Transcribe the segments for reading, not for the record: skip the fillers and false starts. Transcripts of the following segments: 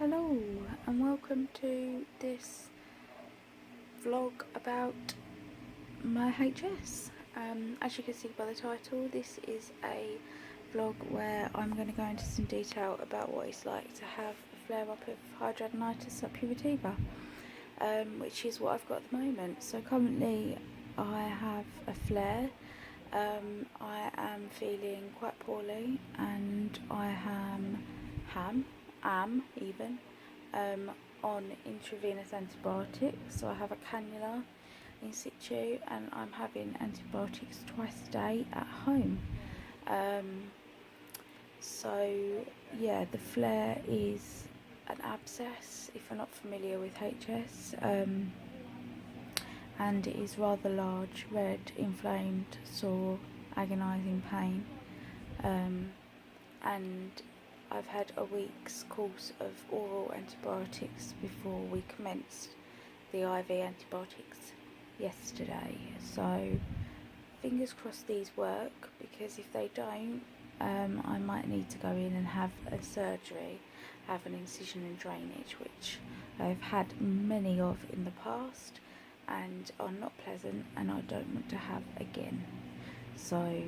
Hello and welcome to this vlog about my HS. As you can see by the title, this is a vlog where I'm going to go into some detail about what it's like to have a flare-up of hidradenitis suppurativa, which is what I've got at the moment. So currently I have a flare. I am feeling quite poorly and I am even on intravenous antibiotics. So I have a cannula in situ and I'm having antibiotics twice a day at home. So yeah, the flare is an abscess, if you're not familiar with HS, and it is rather large, red, inflamed, sore, agonising pain, and I've had a week's course of oral antibiotics before we commenced the IV antibiotics yesterday. So fingers crossed these work, because if they don't, I might need to go in and have a surgery, have an incision and drainage, which I've had many of in the past and are not pleasant and I don't want to have again. So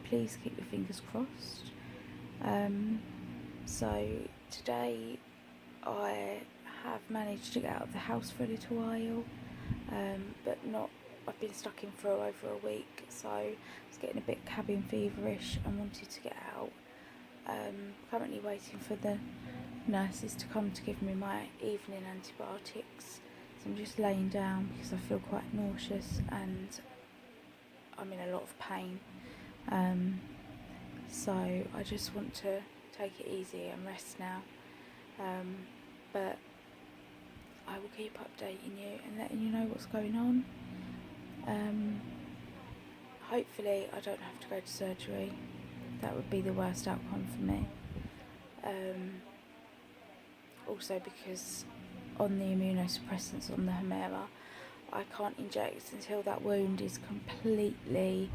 please keep your fingers crossed. So today I have managed to get out of the house for a little while, but I've been stuck in for over a week, so I was getting a bit cabin feverish and wanted to get out. Currently waiting for the nurses to come to give me my evening antibiotics, so I'm just laying down because I feel quite nauseous and I'm in a lot of pain. So I just want to take it easy and rest now, but I will keep updating you and letting you know what's going on. Hopefully I don't have to go to surgery. That would be the worst outcome for me. Also because on the immunosuppressants on the Humira, I can't inject until that wound is completely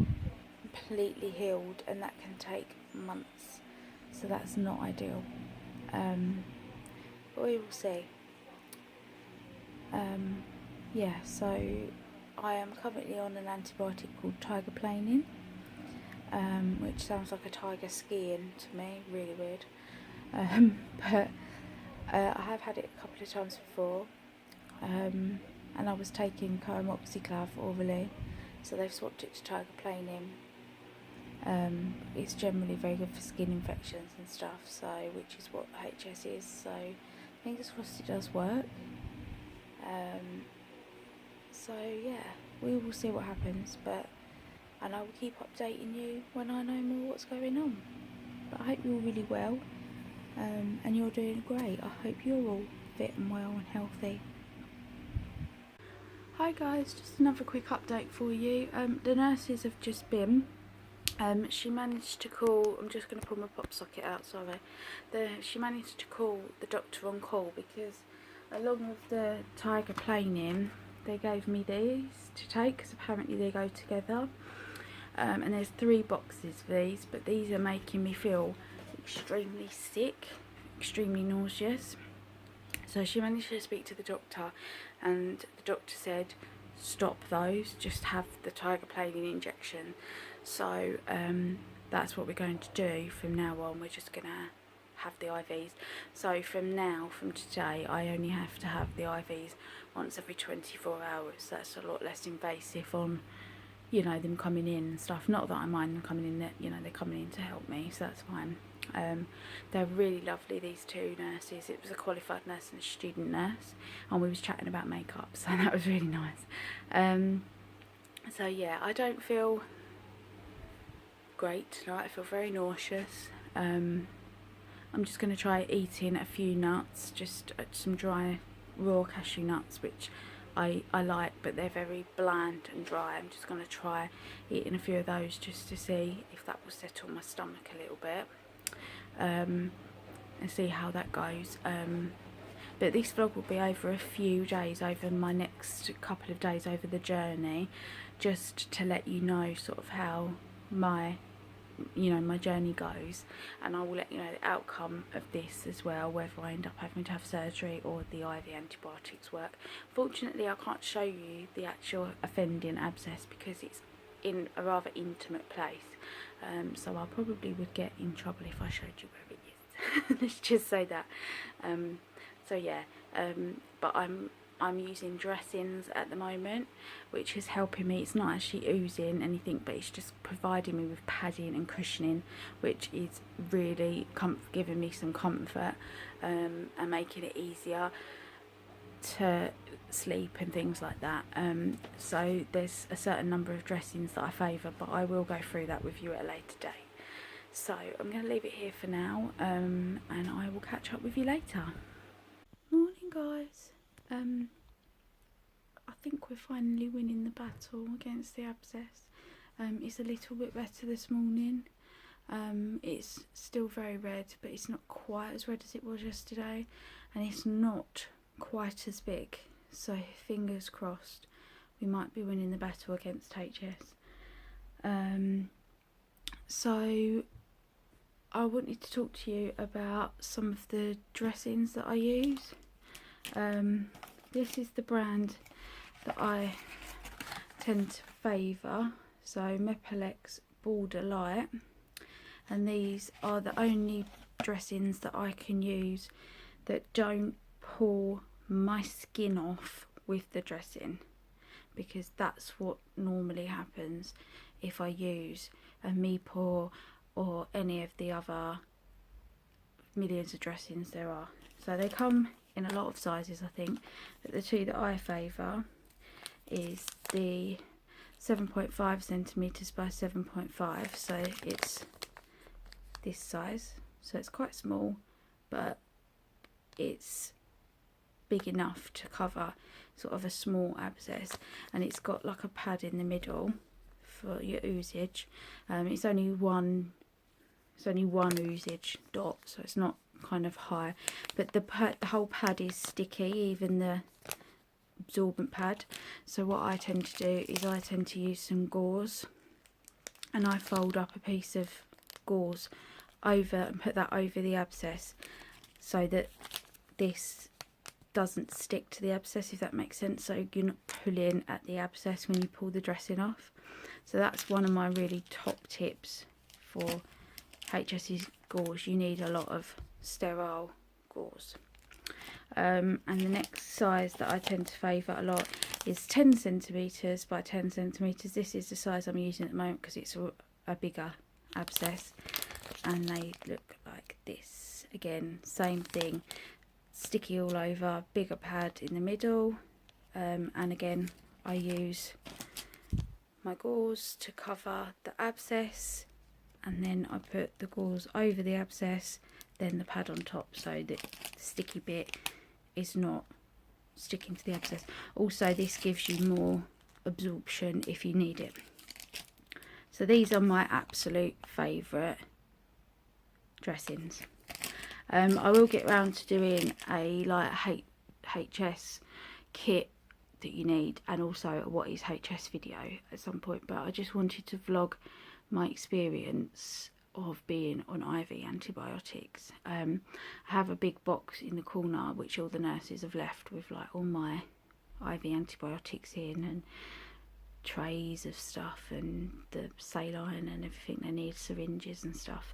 healed, and that can take months, so that's not ideal. But we will see. Yeah, so I am currently on an antibiotic called tigerplanin, which sounds like a tiger skiing to me, really weird. But I have had it a couple of times before, and I was taking coamoxiclav orally, so they've swapped it to tigerplanin. It's generally very good for skin infections and stuff, so which is what HS is, so fingers crossed it does work. So yeah, we will see what happens, and I will keep updating you when I know more what's going on. But I hope you're all really well, and you're doing great. I hope you're all fit and well and healthy. Hi guys, just another quick update for you. The nurses have just been. She managed to call, I'm just going to pull my pop socket out, sorry. She managed to call the doctor on call, because along with the tigerplanin, they gave me these to take, because apparently they go together. And there's 3 boxes of these, but these are making me feel extremely sick, extremely nauseous. So she managed to speak to the doctor, and the doctor said, stop those, just have the tigerplanin injection. So that's what we're going to do from now on. We're just going to have the IVs. So from today, I only have to have the IVs once every 24 hours. That's a lot less invasive on, you know, them coming in and stuff. Not that I mind them coming in, you know, they're coming in to help me, so that's fine. They're really lovely, these 2 nurses. It was a qualified nurse and a student nurse, and we was chatting about makeup, so that was really nice. So yeah, I don't feel great tonight. I feel very nauseous. I'm just going to try eating a few nuts, just some dry raw cashew nuts, which I like, but they're very bland and dry. I'm just going to try eating a few of those just to see if that will settle my stomach a little bit, and see how that goes. But this vlog will be over a few days, over my next couple of days over the journey, just to let you know sort of how my you know, my journey goes, and I will let you know the outcome of this as well, whether I end up having to have surgery or the IV antibiotics work. Fortunately, I can't show you the actual offending abscess because it's in a rather intimate place, so I probably would get in trouble if I showed you where it is. Let's just say that. So yeah, but I'm using dressings at the moment, which is helping me. It's not actually oozing anything, but it's just providing me with padding and cushioning, which is really giving me some comfort, and making it easier to sleep and things like that. So there's a certain number of dressings that I favour, but I will go through that with you at a later date. So I'm going to leave it here for now, and I will catch up with you later. Morning, guys. I think we're finally winning the battle against the abscess. It's a little bit better this morning. It's still very red, but it's not quite as red as it was yesterday, and it's not quite as big, so fingers crossed we might be winning the battle against HS. So I wanted to talk to you about some of the dressings that I use. This is the brand that I tend to favour, so Mepalex Border Light, and these are the only dressings that I can use that don't pull my skin off with the dressing, because that's what normally happens if I use a Meepore or any of the other millions of dressings there are. So they come in a lot of sizes, I think, but the two that I favour is the 7.5 centimetres by 7.5, so it's this size, so it's quite small, but it's big enough to cover sort of a small abscess, and it's got like a pad in the middle for your oozage. It's only one oozage dot, so it's not kind of high, but the whole pad is sticky, even the absorbent pad. So what I tend to do is I tend to use some gauze, and I fold up a piece of gauze over and put that over the abscess so that this doesn't stick to the abscess, if that makes sense, so you're not pulling at the abscess when you pull the dressing off. So that's one of my really top tips for HS's gauze. You need a lot of sterile gauze. And the next size that I tend to favour a lot is 10 centimetres by 10 centimetres. This is the size I'm using at the moment because it's a bigger abscess, and they look like this. Again, same thing, sticky all over, bigger pad in the middle, and again I use my gauze to cover the abscess, and then I put the gauze over the abscess, then the pad on top, so that the sticky bit is not sticking to the abscess. Also, this gives you more absorption if you need it. So these are my absolute favourite dressings. I will get around to doing a like HS kit that you need, and also a what is HS video at some point, but I just wanted to vlog my experience of being on IV antibiotics. I have a big box in the corner which all the nurses have left with like all my IV antibiotics in, and trays of stuff, and the saline and everything they need, syringes and stuff.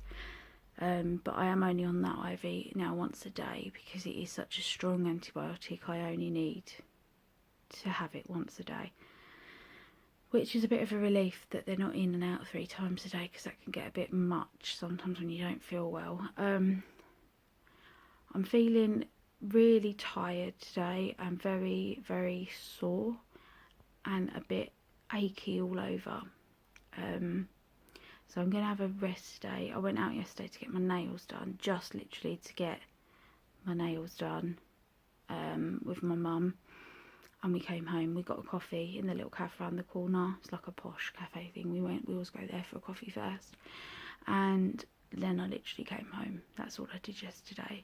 But I am only on that IV now once a day because it is such a strong antibiotic. I only need to have it once a day, which is a bit of a relief that they're not in and out 3 times a day, because that can get a bit much sometimes when you don't feel well. I'm feeling really tired today. I'm very, very sore and a bit achy all over. So I'm going to have a rest day. I went out yesterday to get my nails done, just literally to get my nails done with my mum. And we came home, we got a coffee in the little cafe around the corner. It's like a posh cafe thing. We always go there for a coffee first. And then I literally came home. That's all I did yesterday.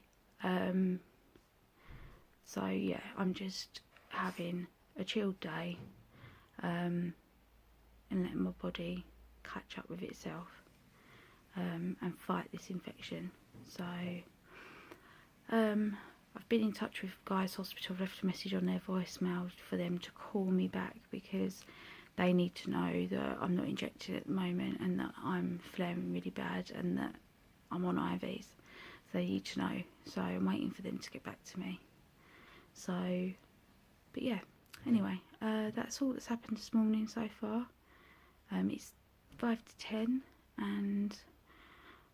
So yeah, I'm just having a chilled day, and letting my body catch up with itself. and fight this infection. So I've been in touch with Guy's Hospital. I've left a message on their voicemail for them to call me back, because they need to know that I'm not injected at the moment and that I'm flaring really bad and that I'm on IVs. So they need to know. So I'm waiting for them to get back to me. So, but yeah, anyway, that's all that's happened this morning so far. It's 5 to 10 and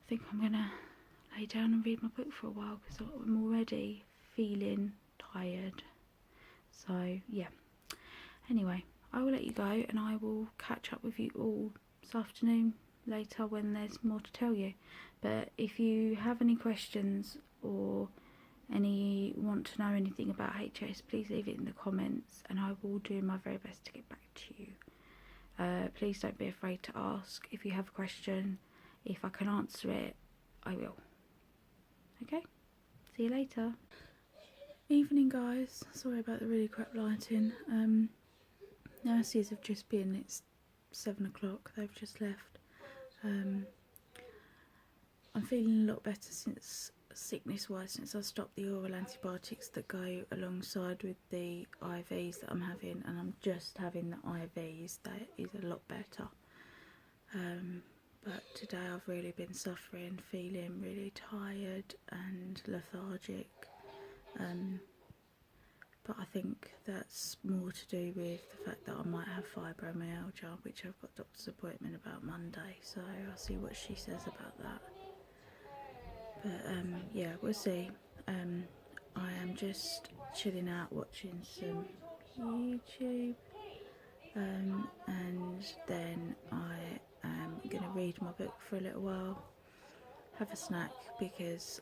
I think I'm gonna lay down and read my book for a while because I'm already feeling tired. So yeah, anyway, I will let you go and I will catch up with you all this afternoon later when there's more to tell you. But if you have any questions or want to know anything about HS, please leave it in the comments and I will do my very best to get back to you. Please don't be afraid to ask if you have a question. If I can answer it, I will. Okay, see you later. Evening guys, sorry about the really crap lighting. Nurses have just been, it's 7 o'clock, they've just left. I'm feeling a lot better since, sickness wise, since I stopped the oral antibiotics that go alongside with the IVs that I'm having, and I'm just having the IVs. That is a lot better. But today I've really been suffering, feeling really tired and lethargic. But I think that's more to do with the fact that I might have fibromyalgia, which I've got a doctor's appointment about Monday, so I'll see what she says about that. But yeah, we'll see. I am just chilling out watching some YouTube, and then I am going to read my book for a little while, have a snack because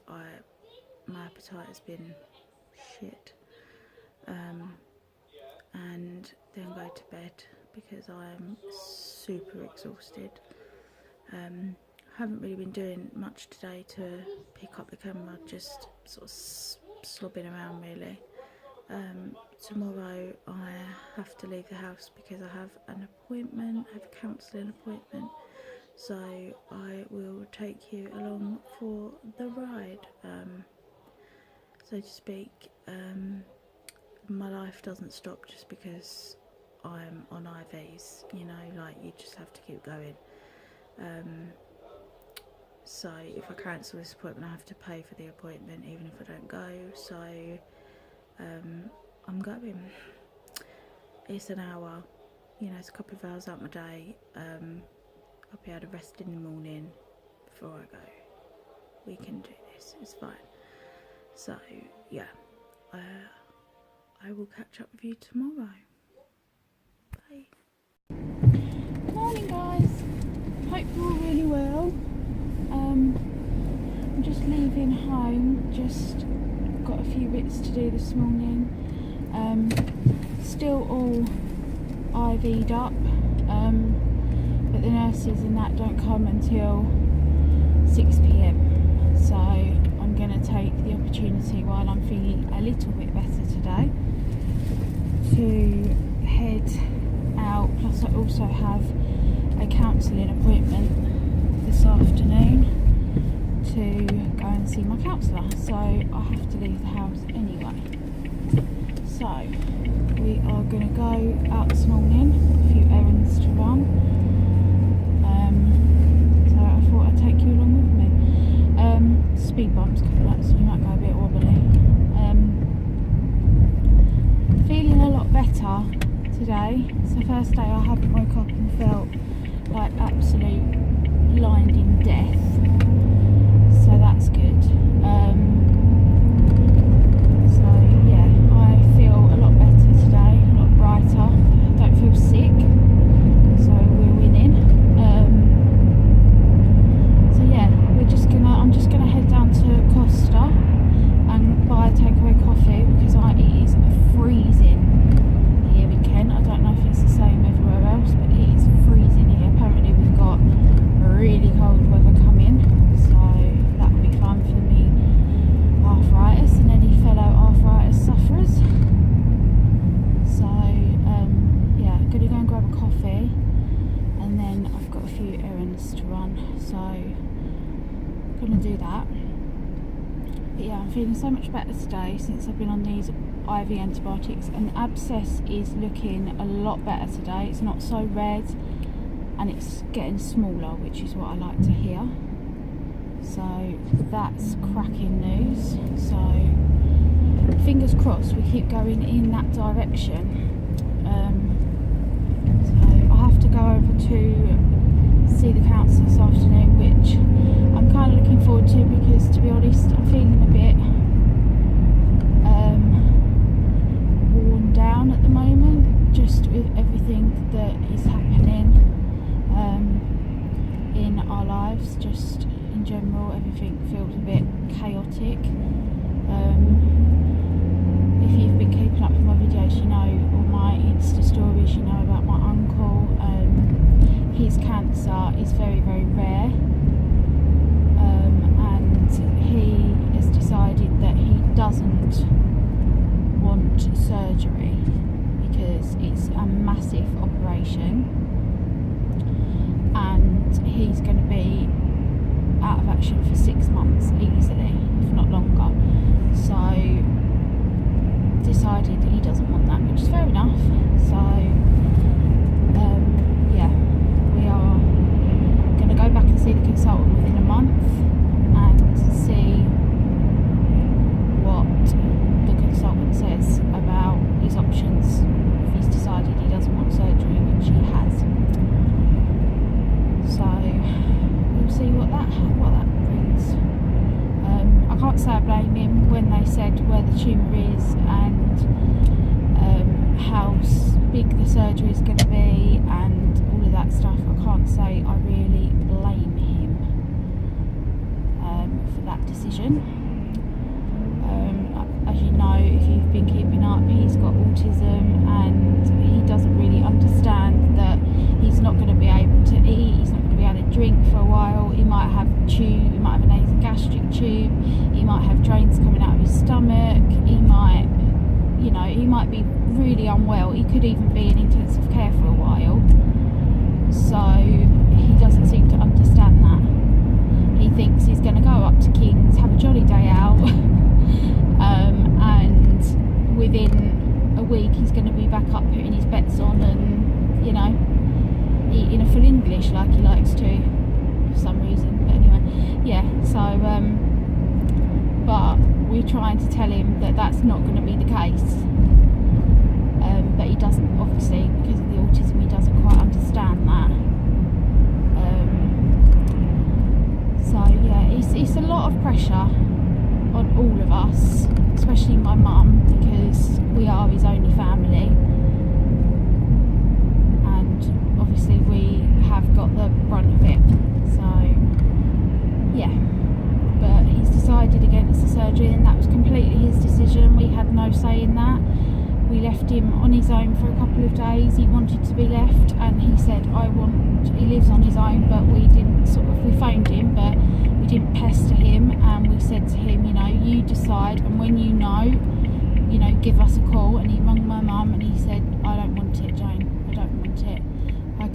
my appetite has been shit, and then go to bed because I am super exhausted. Haven't really been doing much today to pick up the camera, just sort of slobbing around really. Tomorrow I have to leave the house because I have an appointment, I have a counselling appointment, so I will take you along for the ride, so to speak. My life doesn't stop just because I'm on IVs, you know, like you just have to keep going. So if I cancel this appointment I have to pay for the appointment even if I don't go, so I'm going. It's an hour, you know, it's a couple of hours out my day. I'll be able to rest in the morning before I go. We can do this, it's fine. So yeah, I will catch up with you tomorrow. Bye. Morning guys, hope you're all really well. I'm just leaving home, just got a few bits to do this morning. Still all IV'd up, but the nurses and that don't come until 6 PM, so I'm going to take the opportunity while I'm feeling a little bit better today to head out. Plus I also have a counselling appointment this afternoon to go and see my counsellor, so I have to leave the house anyway. So we are going to go out this morning, a few errands to run, so I thought I'd take you along with me. Speed bumps coming up, so you might go a bit wobbly. Feeling a lot better today. It's the first day I haven't woke up and felt like absolute blinding death, so that's good. So yeah, I feel a lot better today, a lot brighter. I don't feel sick, so we're winning. So yeah, I'm just gonna head down to Costa and buy a takeaway coffee because it is freezing here in Kent. I don't know if it's the same everywhere else, but it is freezing here. Apparently we've got really cold weather coming, so that'll be fun for me feeling so much better today since I've been on these IV antibiotics, and the abscess is looking a lot better today. It's not so red and it's getting smaller, which is what I like to hear. So that's cracking news. So fingers crossed we keep going in that direction. So I have to go over to see the counsellor this afternoon, which I'm kind of looking forward to, because to be honest I'm feeling a bit worn down at the moment, just with everything that is happening in our lives. Just in general, everything feels a bit chaotic. If you've been keeping up with my videos, you know, or my Insta stories, you know about my uncle. His cancer is very, very rare, and he has decided that he doesn't want surgery because it's a massive operation and he's going to be out of action for 6 months easily, if not longer. So decided he doesn't want that, which is fair enough. So yeah, we are going to go back and see the consultant within a month and see what the consultant says about his options if he's decided he doesn't want surgery, which he has. So we'll see what that brings. I can't say I blame him when they said where the tumour is and how big the surgery is going to be and all of that stuff. I can't say I really blame him for that decision. As you know, if you've been keeping up, he's got autism and he doesn't really understand that he's not going to be able to eat, he's not going to be able to drink for a while. He might have a nasogastric tube, he might have drains coming out of his stomach, he might be really unwell, he could even be in intensive care for a while. So he doesn't seem to understand that. He thinks he's going to go up to King's, have a jolly day out, and within a week he's going to be back up putting his bets on and, you know, eating a full English like he likes to for some reason. But anyway, yeah, so but we're trying to tell him that that's not going to be the case, but he doesn't, obviously, because of the autism, he doesn't quite understand that. So yeah, it's a lot of pressure on all of us, especially my mum, because we are his only family, and obviously we have got the brunt of it. So yeah, but he's decided against the surgery, and that was completely his decision. We had no say in that. We left him on his own for a couple of days. He wanted to be left, and he said, he lives on his own, but we phoned him, but we didn't pester him, and we said to him, you know, you decide, and when you know, give us a call. And he rang my mum and he said, I don't want it, Jane, I don't want it. I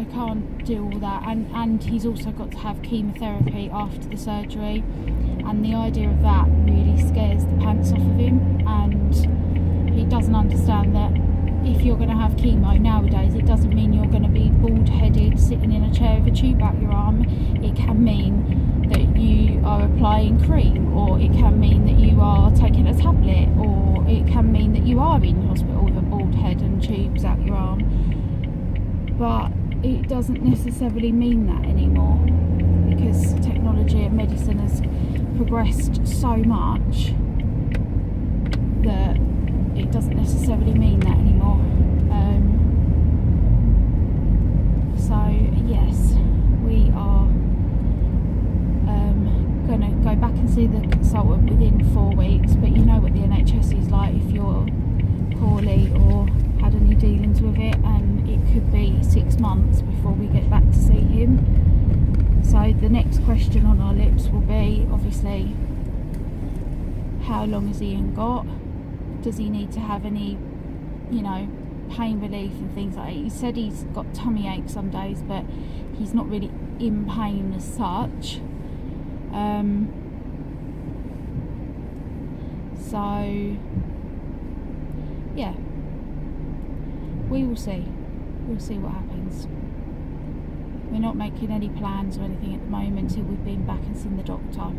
can't do all that, and he's also got to have chemotherapy after the surgery, and the idea of that really scares the pants off of him. And he doesn't understand that if you're going to have chemo nowadays, it doesn't mean you're going to be bald-headed sitting in a chair with a tube out your arm. It can mean that you are applying cream, or it can mean that you are taking a tablet, or it can mean that you are in hospital with a bald head and tubes out your arm. But it doesn't necessarily mean that anymore, because technology and medicine has progressed so much that it doesn't necessarily mean that anymore. So yes, we are going to go back and see the consultant within 4 weeks, but you know what the NHS is like if you're poorly or had any dealings with it, and it could be 6 months before we get back to see him. So the next question on our lips will be, obviously, how long has Ian got? Does he need to have any, pain relief and things like that? He said he's got tummy ache some days, but he's not really in pain as such. So yeah, we will see. We'll see what happens. We're not making any plans or anything at the moment till we've been back and seen the doctor,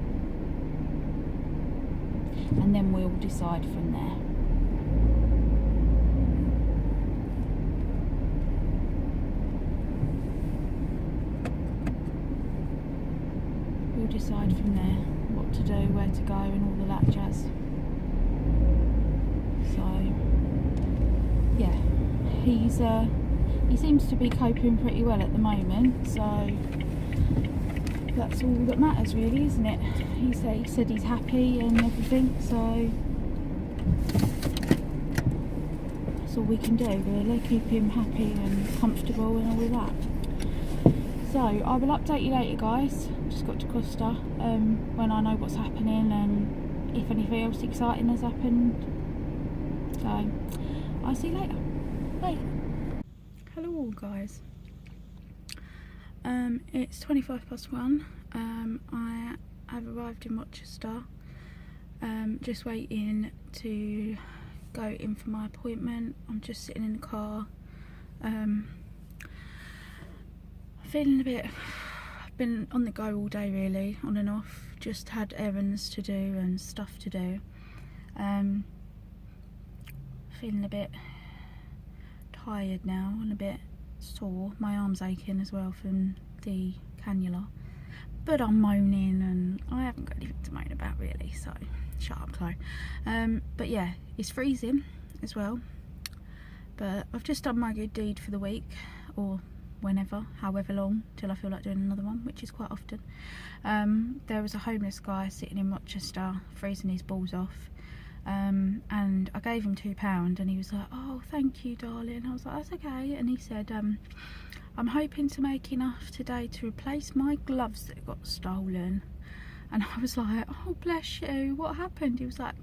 and then we'll decide from there. We'll decide from there what to do, where to go, and all of that jazz. So yeah, he seems to be coping pretty well at the moment, so that's all that matters really, isn't it? He said he's happy and everything, so that's all we can do really, keep him happy and comfortable and all of that. So I will update you later, guys. Just got to Costa when I know what's happening and if anything else exciting has happened. So I'll see you later. Bye. Hello all, guys. It's 1:25. I have arrived in Rochester. Just waiting to go in for my appointment. I'm just sitting in the car. Feeling a bit. I've been on the go all day really, on and off. Just had errands to do and stuff to do. Feeling a bit tired now and a bit sore. My arm's aching as well from the cannula, but I'm moaning and I haven't got anything to moan about really, so shut up, Chloe. But yeah, it's freezing as well, but I've just done my good deed for the week, or whenever, however long, till I feel like doing another one, which is quite often. There was a homeless guy sitting in Rochester freezing his balls off, and I gave him £2 and he was like, "Oh, thank you, darling." I was like, "That's okay." And he said, "I'm hoping to make enough today to replace my gloves that got stolen." And I was like, "Oh, bless you, what happened?" He was like,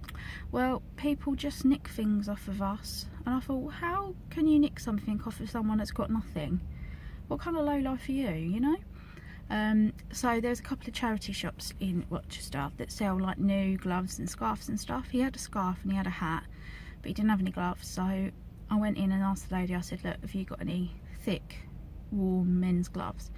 "Well, people just nick things off of us." And I thought, how can you nick something off of someone that's got nothing? What kind of low life are you, you know? So there's a couple of charity shops in Rochester that sell like new gloves and scarves and stuff. He had a scarf and he had a hat, but he didn't have any gloves. So I went in and asked the lady, I said, "Look, have you got any thick, warm men's gloves?"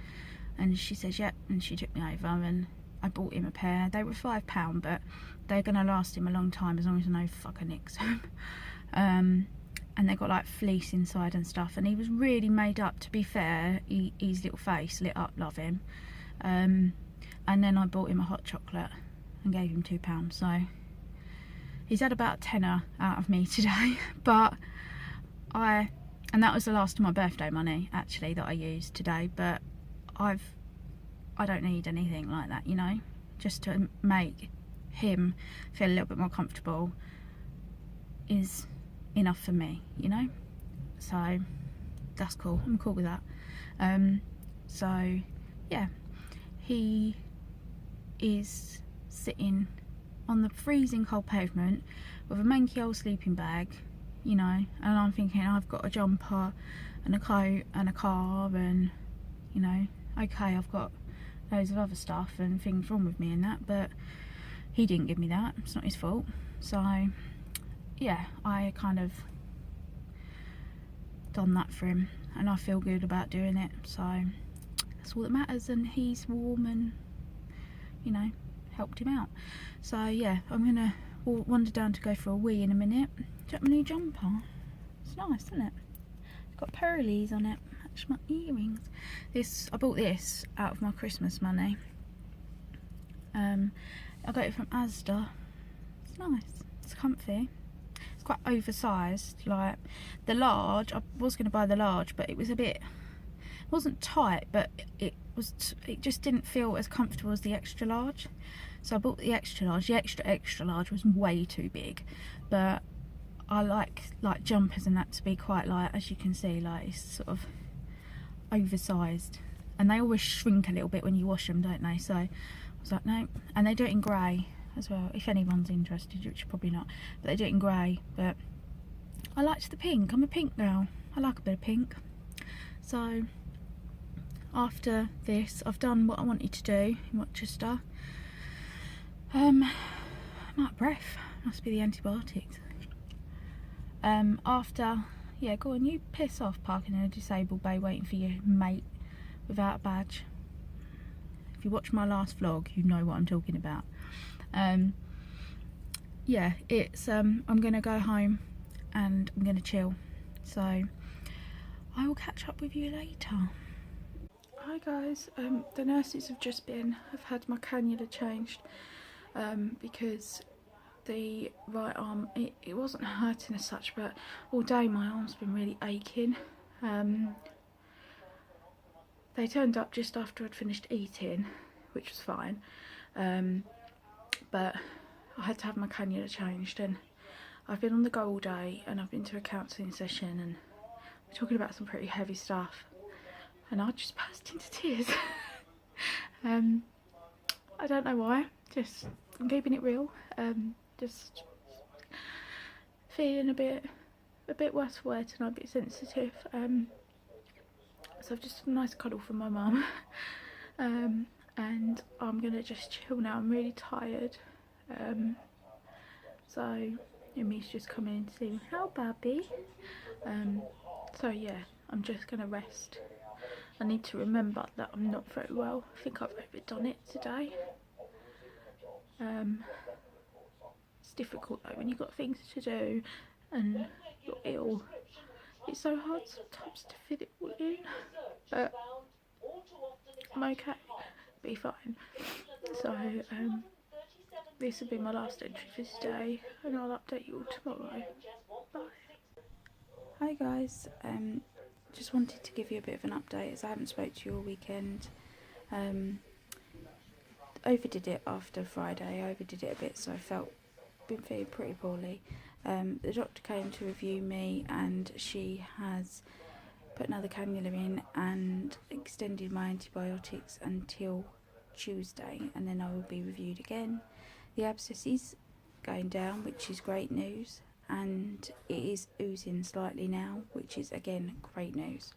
And she says, "Yep." And she took me over and I bought him a pair. They were £5, but they're going to last him a long time as long as no fucker nicks them. And they got like fleece inside and stuff, and he was really made up, to be fair. His little face lit up, love him. And then I bought him a hot chocolate and gave him £2, so he's had about a tenner out of me today. But and that was the last of my birthday money actually that I used today, but I don't need anything like that, you know, just to make him feel a little bit more comfortable is enough for me, you know. So that's cool, I'm cool with that. So yeah, he is sitting on the freezing cold pavement with a manky old sleeping bag, you know, and I'm thinking, I've got a jumper and a coat and a car, and you know, okay, I've got loads of other stuff and things wrong with me and that, but he didn't give me that, it's not his fault. So yeah, I kind of done that for him and I feel good about doing it, so that's all that matters. And he's warm and, you know, helped him out. So yeah, I'm gonna wander down to go for a wee in a minute. Check my new jumper, it's nice, isn't it? It's got pearlies on it, match my earrings. I bought this out of my Christmas money. I got it from Asda. It's nice, it's comfy. It's quite oversized, like the large. I was going to buy the large, but it was a bit, it wasn't tight, but it just didn't feel as comfortable as the extra large. So I bought the extra large. The extra large was way too big, but I like jumpers and that to be quite light, as you can see, like it's sort of oversized, and they always shrink a little bit when you wash them, don't they? So I was like, no. And they do it in grey as well, if anyone's interested, which probably not, but they do it in grey. But I liked the pink, I'm a pink girl, I like a bit of pink. So after this, I've done what I wanted to do in Rochester. I'm out of breath, Must be the antibiotics. After, yeah, go on, you piss off parking in a disabled bay waiting for your mate without a badge. If you watch my last vlog, you know what I'm talking about. Yeah, it's I'm gonna go home and I'm gonna chill. So I will catch up with you later. Hi guys, the nurses have just been. I've had my cannula changed because the right arm, it wasn't hurting as such, but all day my arm's been really aching. They turned up just after I'd finished eating, which was fine, but I had to have my cannula changed, and I've been on the go all day, and I've been to a counselling session, and we're talking about some pretty heavy stuff, and I just burst into tears. I don't know why, just I'm keeping it real, just feeling a bit worse for wear tonight, a bit sensitive. So I've just had a nice cuddle from my mum, and I'm gonna just chill now. I'm really tired, so Emmy's just coming in to see me. How, Babby? So yeah, I'm just gonna rest. I need to remember that I'm not very well. I think I've overdone it today. It's difficult though when you've got things to do and you're ill. It's so hard sometimes to fit it all in, but I'm okay, be fine. So this will be my last entry for today, and I'll update you all tomorrow. Bye. Hi guys, just wanted to give you a bit of an update as I haven't spoke to you all weekend. Overdid it after Friday, overdid it a bit, so I been feeling pretty poorly. The doctor came to review me, and she has put another cannula in and extended my antibiotics until Tuesday, and then I will be reviewed again. The abscess is going down, which is great news, and it is oozing slightly now, which is again great news.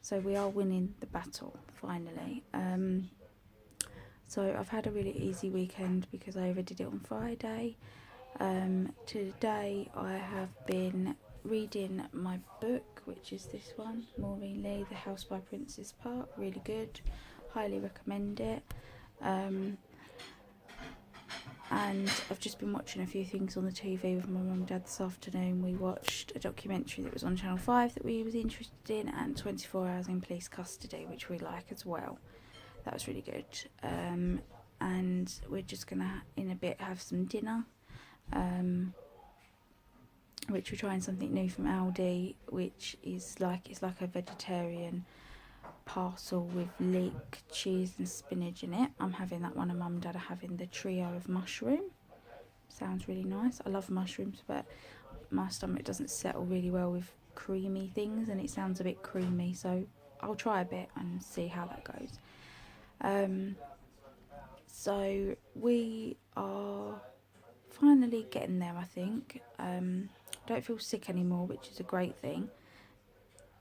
So we are winning the battle finally. So I've had a really easy weekend because I overdid it on Friday. Today I have been reading my book, which is this one, Maureen Lee, The House by Princess Park. Really good, highly recommend it. And I've just been watching a few things on the TV with my mum and dad this afternoon. We watched a documentary that was on Channel 5 that we was interested in, and 24 Hours in Police Custody, which we like as well. That was really good. And we're just gonna in a bit have some dinner, which we're trying something new from Aldi, which is it's like a vegetarian parcel with leek, cheese and spinach in it. I'm having that one, and mum and dad are having the trio of mushroom. Sounds really nice. I love mushrooms, but my stomach doesn't settle really well with creamy things, and it sounds a bit creamy, so I'll try a bit and see how that goes. So we are finally getting there, I think. Don't feel sick anymore, which is a great thing.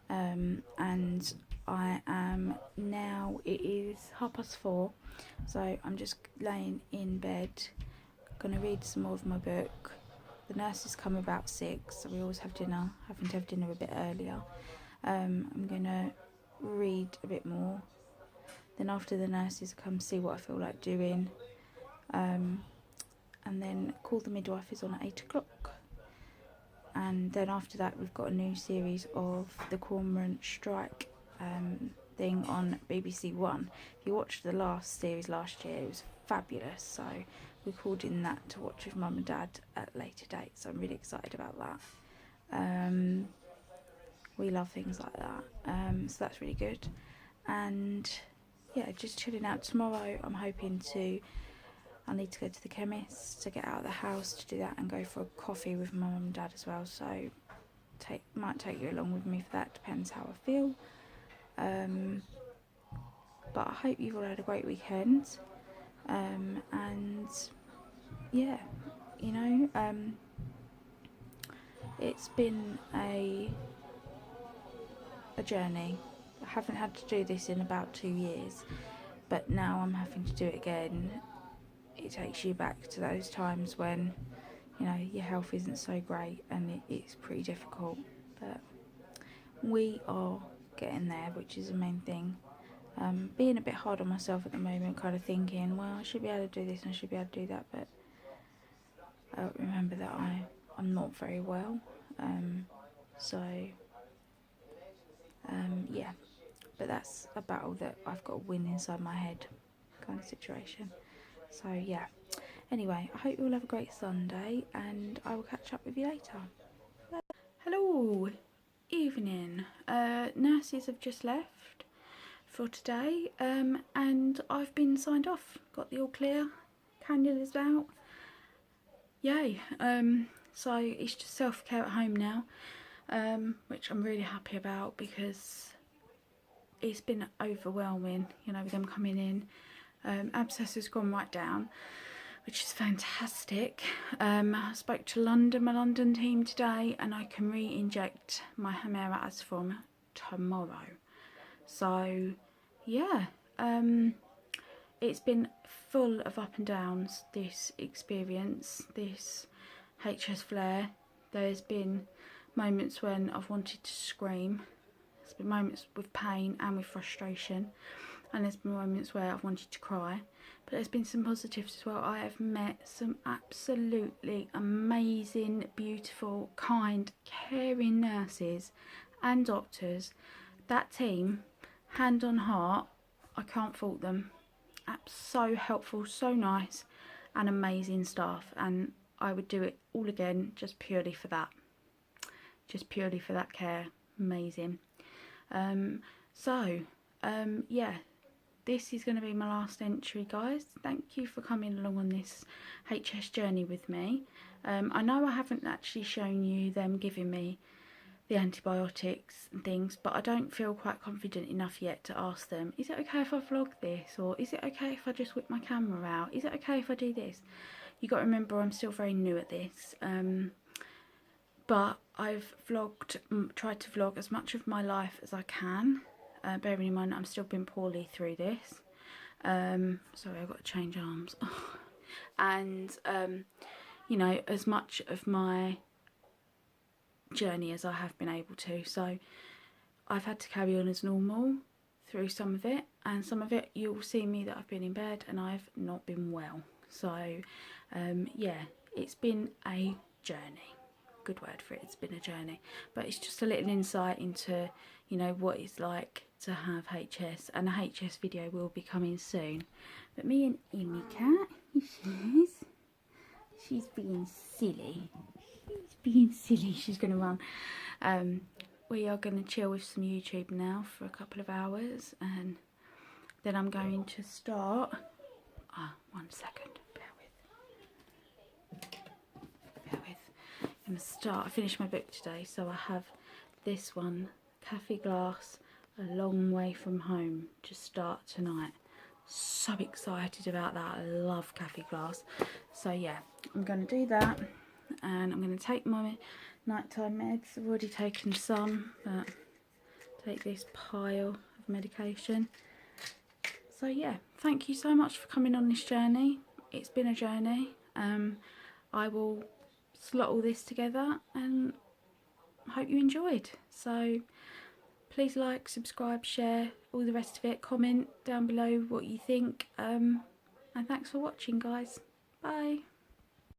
And I am now, it is 4:30, so I'm just laying in bed, gonna read some more of my book. The nurses come about 6, so we always have dinner, having to have dinner a bit earlier. I'm gonna read a bit more. Then after the nurses come, see what I feel like doing, and then call the midwife is on at 8 o'clock. And then after that we've got a new series of the Cormorant Strike thing on BBC One. If you watched the last series last year, it was fabulous, so we called in that to watch with mum and dad at a later date, so I'm really excited about that. We love things like that, so that's really good. And yeah, just chilling out. Tomorrow I need to go to the chemist to get out of the house to do that, and go for a coffee with my mum and dad as well, so might take you along with me for that, depends how I feel. But I hope you've all had a great weekend, and yeah, it's been a journey. I haven't had to do this in about 2 years, but now I'm having to do it again. It takes you back to those times when you know, your health isn't so great and it's pretty difficult, but we are getting there, which is the main thing. Being a bit hard on myself at the moment, kind of thinking, well, I should be able to do this and I should be able to do that, but I remember that I'm not very well. Yeah, but that's a battle that I've got to win inside my head, kind of situation. So yeah, anyway, I hope you all have a great Sunday and I will catch up with you later. Bye. Hello, evening. Nurses have just left for today, and I've been signed off. Got the all clear, cannulas out. Yay. So it's just self-care at home now, which I'm really happy about because it's been overwhelming, you know, with them coming in. Abscess has gone right down, which is fantastic. I spoke to my London team today, and I can re-inject my Humira as from tomorrow. So yeah, it's been full of up and downs, this experience, this HS flare. There's been moments when I've wanted to scream. There's been moments with pain and with frustration, and there's been moments where I've wanted to cry. But there's been some positives as well. I have met some absolutely amazing, beautiful, kind, caring nurses and doctors. That team, hand on heart, I can't fault them. So helpful, so nice, and amazing staff, and I would do it all again just purely for that. Just purely for that care. Amazing. Yeah, this is going to be my last entry, guys. Thank you for coming along on this HS journey with me. I know I haven't actually shown you them giving me the antibiotics and things, but I don't feel quite confident enough yet to ask them, is it okay if I vlog this, or is it okay if I just whip my camera out, is it okay if I do this? You got to remember I'm still very new at this, but I've tried to vlog as much of my life as I can, bearing in mind I'm still been poorly through this. Sorry, I've got to change arms. And you know, as much of my journey as I have been able to. So I've had to carry on as normal through some of it, and some of it you'll see me that I've been in bed and I've not been well. So yeah, it's been a journey. Good word for it, it's been a journey. But it's just a little insight into, you know, what it's like to have HS, and a HS video will be coming soon. But me and Emmy Cat, she's being silly. She's going to run. We are going to chill with some YouTube now for a couple of hours, and then I'm going to start. 1 second, bear with. I'm going to start. I finished my book today, so I have this one, Cafe Glass, A Long Way From Home, to start tonight. So excited about that. I love Cafe Glass. So yeah, I'm going to do that. And I'm going to take my nighttime meds. I've already taken some, but take this pile of medication. So yeah, thank you so much for coming on this journey. It's been a journey. I will slot all this together and hope you enjoyed. So please like, subscribe, share, all the rest of it. Comment down below what you think. And thanks for watching, guys. Bye.